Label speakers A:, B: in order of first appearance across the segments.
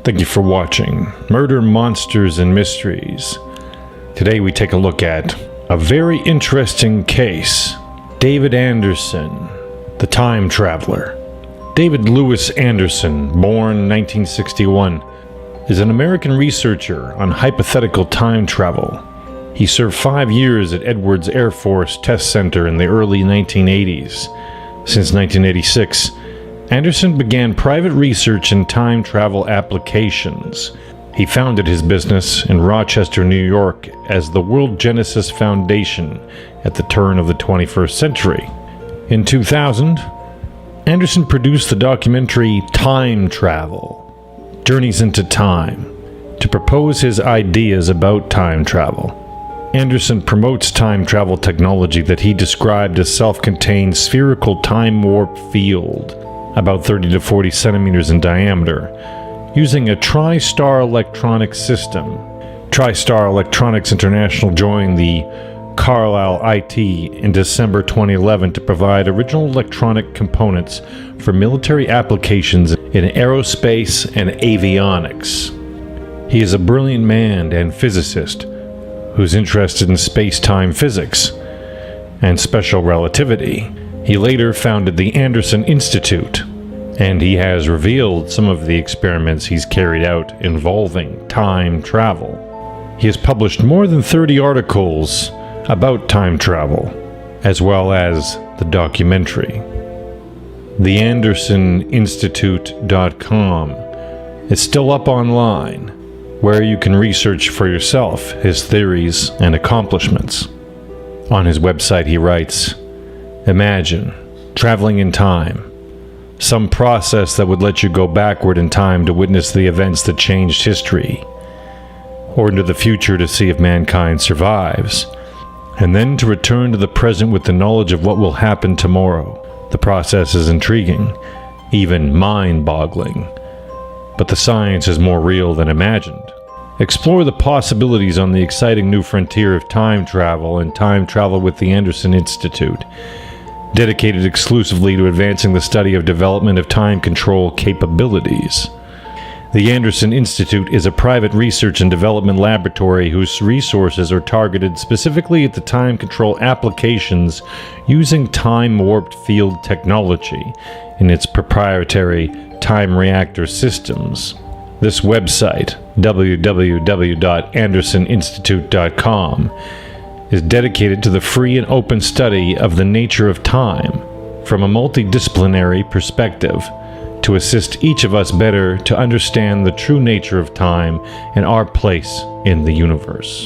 A: Thank you for watching Murder, Monsters, and Mysteries. Today we take a look at a very interesting case. David Anderson, the Time Traveler. David Lewis Anderson, born 1961, is an American researcher on hypothetical time travel. He served 5 years at Edwards Air Force Test Center in the early 1980s. Since 1986, Anderson began private research in time travel applications. He founded his business in Rochester, New York as the World Genesis Foundation at the turn of the 21st century. In 2000, Anderson produced the documentary Time Travel: Journeys into Time to propose his ideas about time travel. Anderson promotes time travel technology that he described as self-contained spherical time warp field, about 30 to 40 centimeters in diameter, using a TriStar electronic system. TriStar Electronics International joined the Carlisle IT in December 2011 to provide original electronic components for military applications in aerospace and avionics. He is a brilliant man and physicist who's interested in space-time physics and special relativity. He later founded the Anderson Institute, and he has revealed some of the experiments he's carried out involving time travel. He has published more than 30 articles about time travel, as well as the documentary. TheAndersonInstitute.com is still up online, where you can research for yourself his theories and accomplishments. On his website he writes, "Imagine traveling in time, some process that would let you go backward in time to witness the events that changed history, or into the future to see if mankind survives, and then to return to the present with the knowledge of what will happen tomorrow. The process is intriguing, even mind-boggling, but the science is more real than imagined. Explore the possibilities on the exciting new frontier of time travel and time travel with the Anderson Institute, dedicated exclusively to advancing the study of development of time control capabilities. The Anderson Institute is a private research and development laboratory whose resources are targeted specifically at the time control applications using time-warped field technology in its proprietary time reactor systems. This website, www.andersoninstitute.com, is dedicated to the free and open study of the nature of time from a multidisciplinary perspective to assist each of us better to understand the true nature of time and our place in the universe.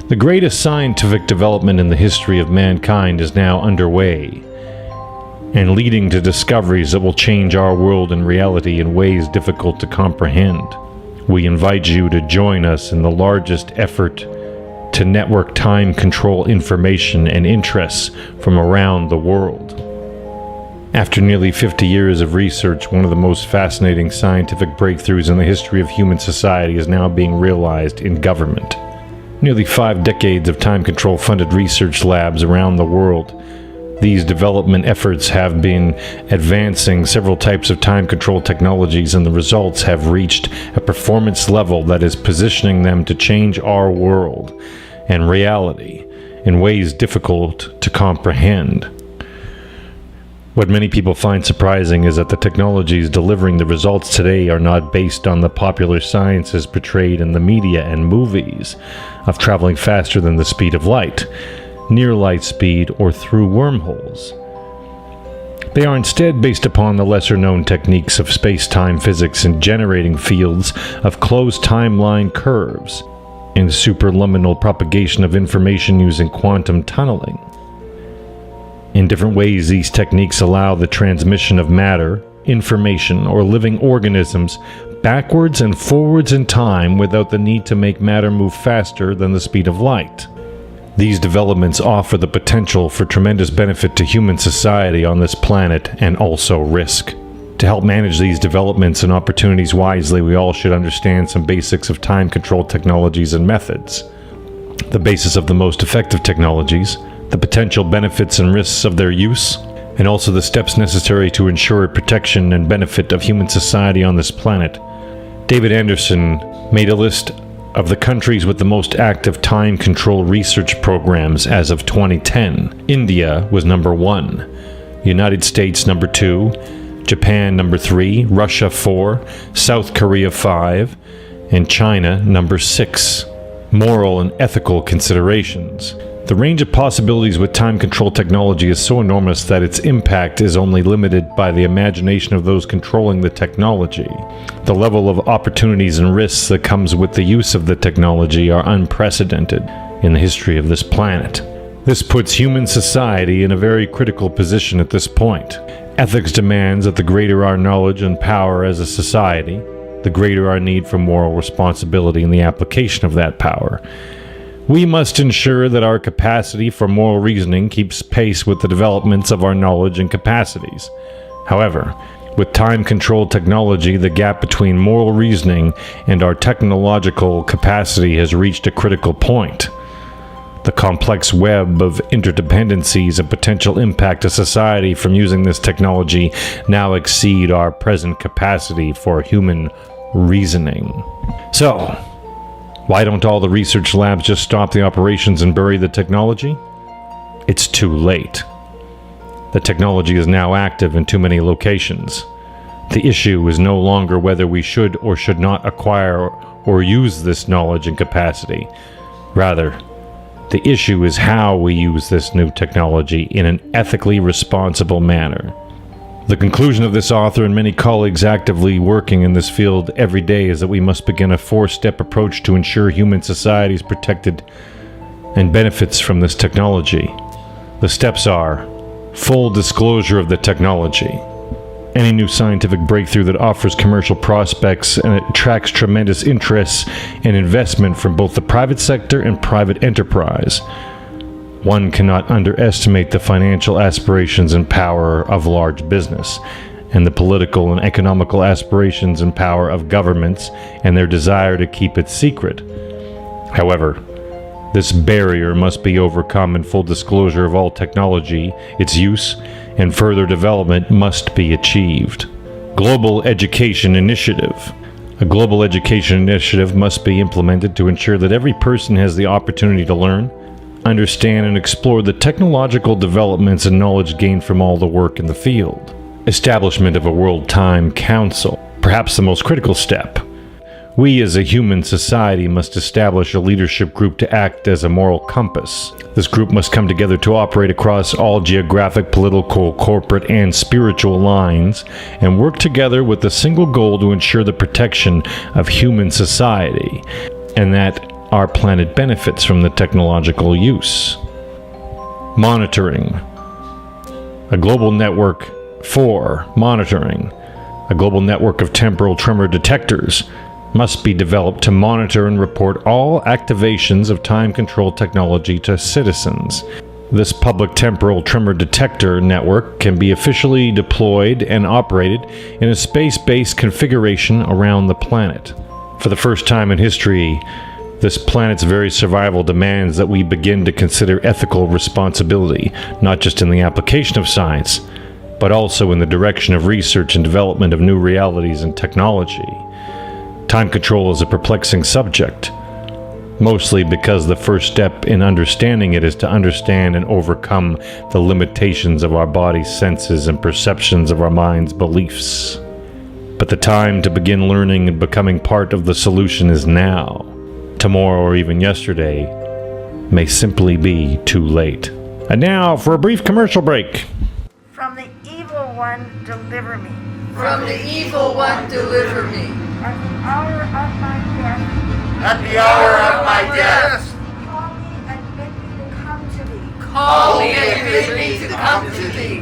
A: The greatest scientific development in the history of mankind is now underway and leading to discoveries that will change our world and reality in ways difficult to comprehend. We invite you to join us in the largest effort to network time control information and interests from around the world. After nearly 50 years of research, one of the most fascinating scientific breakthroughs in the history of human society is now being realized in government. Nearly 5 decades of time control funded research labs around the world. These development efforts have been advancing several types of time control technologies, and the results have reached a performance level that is positioning them to change our world and reality in ways difficult to comprehend. What many people find surprising is that the technologies delivering the results today are not based on the popular sciences portrayed in the media and movies of traveling faster than the speed of light, near light speed, or through wormholes. They are instead based upon the lesser-known techniques of space-time physics in generating fields of closed timeline curves and superluminal propagation of information using quantum tunneling. In different ways, these techniques allow the transmission of matter, information, or living organisms backwards and forwards in time without the need to make matter move faster than the speed of light. These developments offer the potential for tremendous benefit to human society on this planet, and also risk. To help manage these developments and opportunities wisely, we all should understand some basics of time control technologies and methods. The basis of the most effective technologies, the potential benefits and risks of their use, and also the steps necessary to ensure protection and benefit of human society on this planet. David Anderson made a list of the countries with the most active time control research programs as of 2010. India was number 1, United States number 2, Japan number 3, Russia 4, South Korea 5, and China number 6. Moral and ethical considerations. The range of possibilities with time control technology is so enormous that its impact is only limited by the imagination of those controlling the technology. The level of opportunities and risks that comes with the use of the technology are unprecedented in the history of this planet. This puts human society in a very critical position at this point. Ethics demands that the greater our knowledge and power as a society, the greater our need for moral responsibility in the application of that power. We must ensure that our capacity for moral reasoning keeps pace with the developments of our knowledge and capacities. However, with time-controlled technology, the gap between moral reasoning and our technological capacity has reached a critical point. The complex web of interdependencies and potential impact to society from using this technology now exceed our present capacity for human reasoning. So, why don't all the research labs just stop the operations and bury the technology? It's too late. The technology is now active in too many locations. The issue is no longer whether we should or should not acquire or use this knowledge and capacity. Rather, the issue is how we use this new technology in an ethically responsible manner. The conclusion of this author and many colleagues actively working in this field every day is that we must begin a 4-step approach to ensure human society is protected and benefits from this technology. The steps are: full disclosure of the technology. Any new scientific breakthrough that offers commercial prospects and attracts tremendous interest and investment from both the private sector and private enterprise. One cannot underestimate the financial aspirations and power of large business, and the political and economical aspirations and power of governments and their desire to keep it secret. However, this barrier must be overcome, and full disclosure of all technology, its use, and further development must be achieved. Global Education Initiative. A global education initiative must be implemented to ensure that every person has the opportunity to learn, understand, and explore the technological developments and knowledge gained from all the work in the field. Establishment of a World Time Council. Perhaps the most critical step. We as a human society must establish a leadership group to act as a moral compass. This group must come together to operate across all geographic, political, corporate, and spiritual lines, and work together with a single goal to ensure the protection of human society, and that our planet benefits from the technological use. Monitoring. A global network for monitoring. A global network of temporal tremor detectors must be developed to monitor and report all activations of time-controlled technology to citizens. This public temporal tremor detector network can be officially deployed and operated in a space-based configuration around the planet. For the first time in history, this planet's very survival demands that we begin to consider ethical responsibility, not just in the application of science, but also in the direction of research and development of new realities and technology. Time control is a perplexing subject, mostly because the first step in understanding it is to understand and overcome the limitations of our body's senses and perceptions of our mind's beliefs. But the time to begin learning and becoming part of the solution is now. Tomorrow or even yesterday may simply be too late. And now for a brief commercial break.
B: From the evil one, deliver me.
C: From the evil one, deliver me.
B: At the hour of my death,
C: At the hour of my death,
B: call me and bid me to come to thee.
C: call me and bid me to come to thee.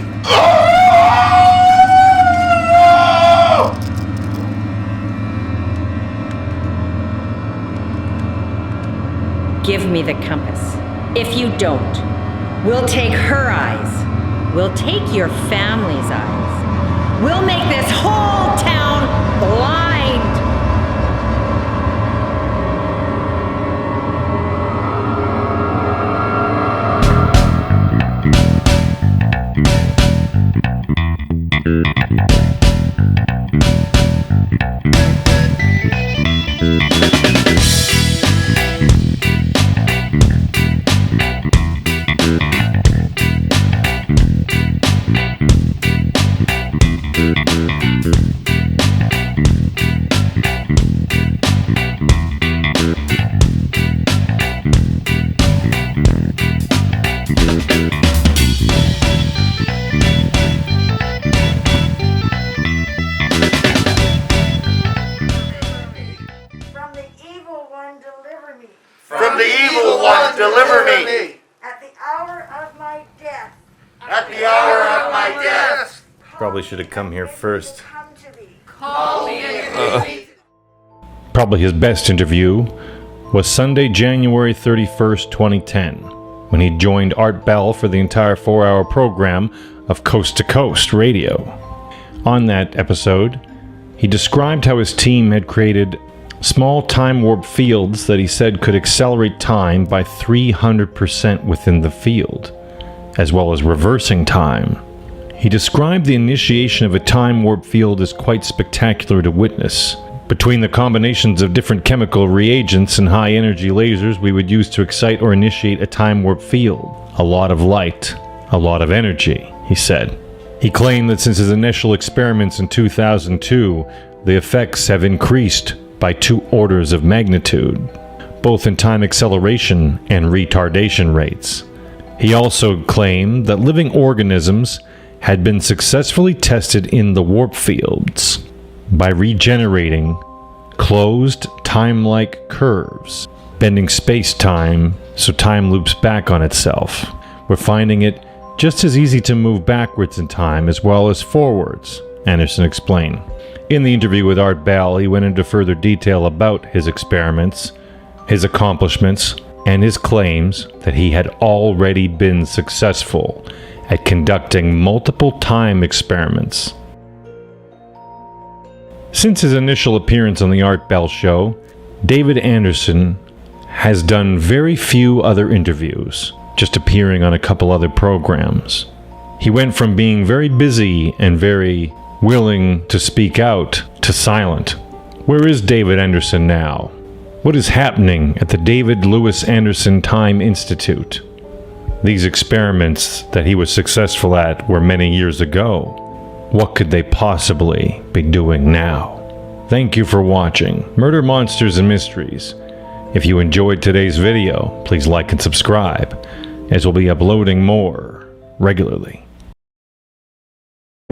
D: Give me the compass. If you don't, we'll take her eyes. We'll take your family's eyes. We'll make this whole town blind.
C: From the evil one, deliver me.
B: At the hour of my death,
C: At the hour of my death,
A: Probably should have come here first.
B: come to thee.
C: call me and bring me.
A: Probably his best interview was Sunday, January 31st, 2010, when he joined Art Bell for the entire 4-hour program of Coast to Coast Radio. On that episode, he described how his team had created small time warp fields that he said could accelerate time by 300% within the field, as well as reversing time. He described the initiation of a time warp field as quite spectacular to witness. Between the combinations of different chemical reagents and high-energy lasers we would use to excite or initiate a time warp field, a lot of light, a lot of energy, he said. He claimed that since his initial experiments in 2002, the effects have increased by 2 orders of magnitude, both in time acceleration and retardation rates. He also claimed that living organisms had been successfully tested in the warp fields by regenerating closed time-like curves, bending space-time so time loops back on itself. We're finding it just as easy to move backwards in time as well as forwards, Anderson explained. In the interview with Art Bell, he went into further detail about his experiments, his accomplishments, and his claims that he had already been successful at conducting multiple time experiments. Since his initial appearance on the Art Bell Show, David Anderson has done very few other interviews, just appearing on a couple other programs. He went from being very busy and very willing to speak out to silent. Where is David Anderson now? What is happening at the David Lewis Anderson Time Institute? These experiments that he was successful at were many years ago. What could they possibly be doing now? Thank you for watching Murder, Monsters, and Mysteries. If you enjoyed today's video, please like and subscribe, as we'll be uploading more regularly.